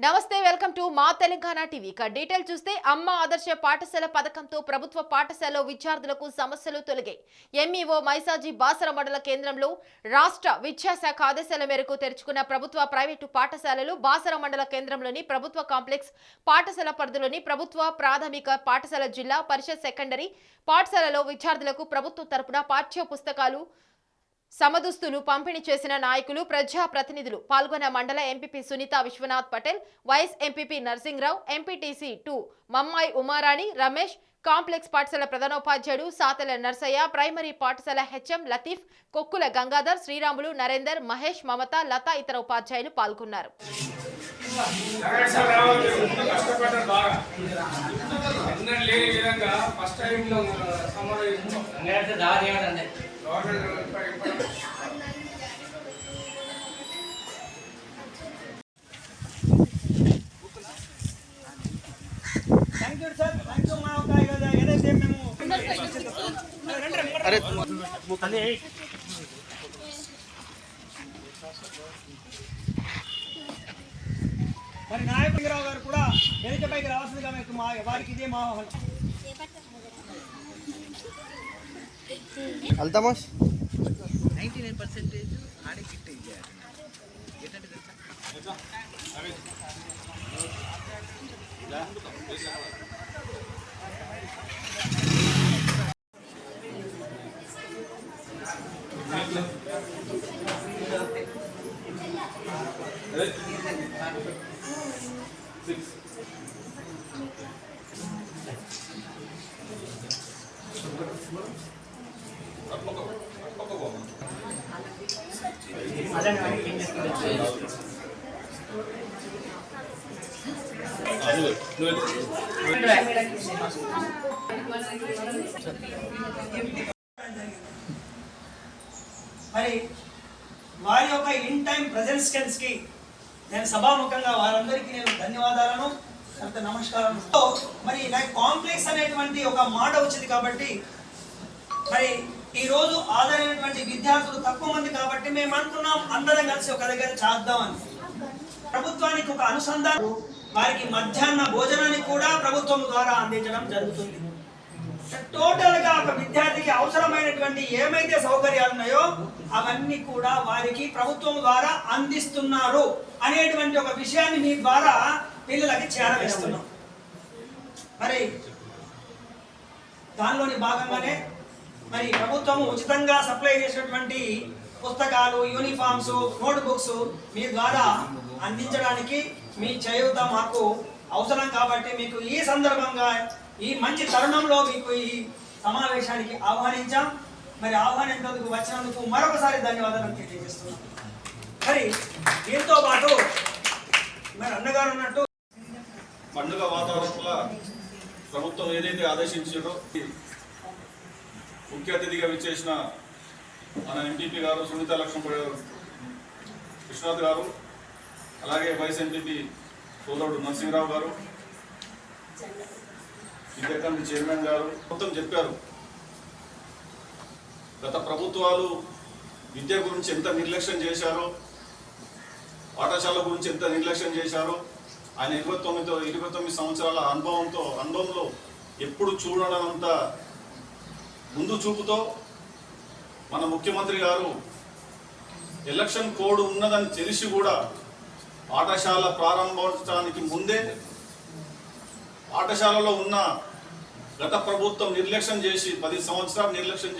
నమస్తే welcome to మా Telangana TV. Detail చూస్తే అమ్మ ఆదర్శ పాఠశాల పథకంతో ప్రభుత్వ పాఠశాలలో విద్యార్థులకు సమస్యలు తొలగాయి. ఎంఈఓ మైసాజీ బాసర మండల కేంద్రంలో రాష్ట్ర విద్యాశాఖ ఆదేశాల మేరకు తెరుచుకున్న ప్రభుత్వ ప్రైవేటు పాఠశాలలు బాసర మండల కేంద్రంలోని ప్రభుత్వ కాంప్లెక్స్ పాఠశాల పరిధిలోని ప్రభుత్వ ప్రాథమిక పాఠశాల జిల్లా పరిషత్ సెకండరీ పాఠశాలలో విద్యార్థులకు ప్రభుత్వం తరపున పాఠ్య పుస్తకాలు సమదుస్తులు పంపిణీ చేసిన నాయకులు ప్రజా ప్రతినిధులు పాల్గొన్న మండల MPP Sunitha Vishwanath Patel, vice MPP Narsingrao, MPTC 2 మమ్మాయి ఉమారాణి, రమేష్, కాంప్లెక్స్ పాఠశాల ప్రధానోపాధ్యాయుడు సాతెల నర్సయ్య, ప్రైమరీ పాఠశాల హెచ్ఎం లతీఫ్, కొక్కుల గంగాధర్, శ్రీరాములు, నరేందర్, మహేష్, మమత, లత ఇతర ఉపాధ్యాయులు పాల్గొన్నారు. మరి నాయకురావు గారు కూడా వేదికపైకి రావాల్సిందిగా మీకు వారికి ఇదే మా అల్తమోస్ 99% ఆడే కిట్ ఇయ్యాలి. ఏంటంటే తెలుసా? మరి వారి యొక్క ఇన్ టైం ప్రెజెన్స్ కి నేను సభాముఖంగా వారందరికీ నేను ధన్యవాదాలను నమస్కారం. మరి నాకు కాంప్లెక్స్ అనేటువంటి ఒక మాట వచ్చింది కాబట్టి మరి ఈ రోజు ఆదరైనటువంటి విద్యార్థులు తక్కువ మంది కాబట్టి మేము అనుకున్నాం అందరం కలిసి ఒక దగ్గర చేద్దామని. ప్రభుత్వానికి ఒక అనుసంధానం, వారికి మధ్యాహ్న భోజనాన్ని కూడా ప్రభుత్వం ద్వారా అందించడం జరుగుతుంది. టోటల్ గా ఒక విద్యార్థికి అవసరమైనటువంటి ఏమైతే సౌకర్యాలు ఉన్నాయో అవన్నీ కూడా వారికి ప్రభుత్వం ద్వారా అందిస్తున్నారు అనేటువంటి ఒక విషయాన్ని మీ ద్వారా పిల్లలకి చేరవేస్తున్నాం. మరి దానిలోని భాగంగానే మరి ప్రభుత్వం ఉచితంగా సప్లై చేసినటువంటి పుస్తకాలు, యూనిఫామ్స్, నోట్ బుక్స్ మీ ద్వారా అందించడానికి మీ చేయూత మాకు అవసరం కాబట్టి మీకు ఈ సందర్భంగా ఈ మంచి తరుణంలో మీకు ఈ సమావేశానికి ఆహ్వానించాం. మరి ఆహ్వానించేందుకు వచ్చినందుకు మరొకసారి ధన్యవాదాలు తెలియజేస్తున్నాం. మరి దీంతో పాటు మరి అన్నగారు అన్నట్టు పండుగ వాతావరణంలో ప్రభుత్వం ఏదైతే ఆదేశించారో ముఖ్య అతిథిగా విచ్చేసిన మన ఎంపీపీ గారు సునీత విశ్వనాథ్ గారు, అలాగే వైస్ ఎంపీపీ సోదరుడు నరసింహరావు గారు, విద్యా కమిటీ చైర్మన్ గారు మొత్తం చెప్పారు. గత ప్రభుత్వాలు విద్య గురించి ఎంత నిర్లక్ష్యం చేశారో, పాఠశాల గురించి ఎంత నిర్లక్ష్యం చేశారో ఆయన 29 సంవత్సరాల అనుభవంలో ఎప్పుడు చూడనంత ముందు చూపుతో మన ముఖ్యమంత్రి గారు ఎలక్షన్ కోడ్ ఉన్నదని తెలిసి కూడా పాఠశాల ప్రారంభించడానికి ముందే పాఠశాలలో ఉన్న గత ప్రభుత్వం నిర్లక్ష్యం చేసి 10 సంవత్సరాలు నిర్లక్ష్యం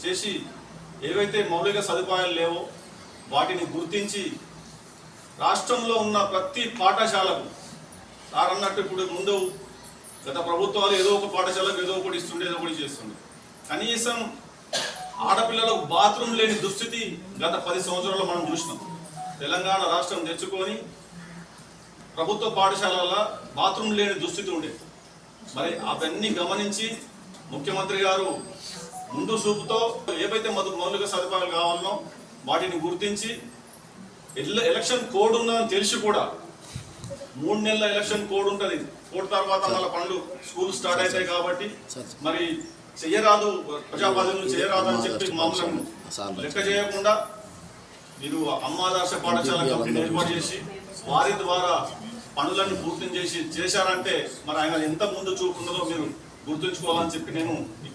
చేసి ఏవైతే మౌలిక సదుపాయాలు లేవో వాటిని గుర్తించి రాష్ట్రంలో ఉన్న ప్రతి పాఠశాలకు సారన్నట్టు ఇప్పుడు ముందు గత ప్రభుత్వాలు ఏదో ఒక పాఠశాలకు ఏదో ఒకటి ఇస్తుండే ఏదో ఒకటి చేస్తుండే. కనీసం ఆడపిల్లలకు బాత్రూమ్ లేని దుస్థితి గత 10 సంవత్సరాల్లో మనం చూసినాం. తెలంగాణ రాష్ట్రం తెచ్చుకొని ప్రభుత్వ పాఠశాలల బాత్రూమ్ లేని దుస్థితి ఉండేది. మరి అవన్నీ గమనించి ముఖ్యమంత్రి గారు ముందు చూపుతో ఏవైతే మౌలిక సదుపాయాలు కావాలనో వాటిని గుర్తించి ఎలక్షన్ కోడ్ ఉన్నదని తెలిసి కూడా 3 నెలల ఎలక్షన్ కోడ్ ఉంటుంది. కోడ్ తర్వాత మళ్ళీ పనులు స్కూల్ స్టార్ట్ అవుతాయి కాబట్టి మరి చెయ్యరాదు, ప్రజాప్రతినిధులు చేయరాదు అని చెప్పి మామూలు లెక్క చేయకుండా మీరు అమ్మ ఆదర్శ పాఠశాల కమిటీని ఏర్పాటు చేసి వారి ద్వారా పనులను పూర్తి చేశారంటే మరి ఆయన ఎంత ముందు చూపు ఉన్నదో మీరు గుర్తుంచుకోవాలని చెప్పి నేను ఈ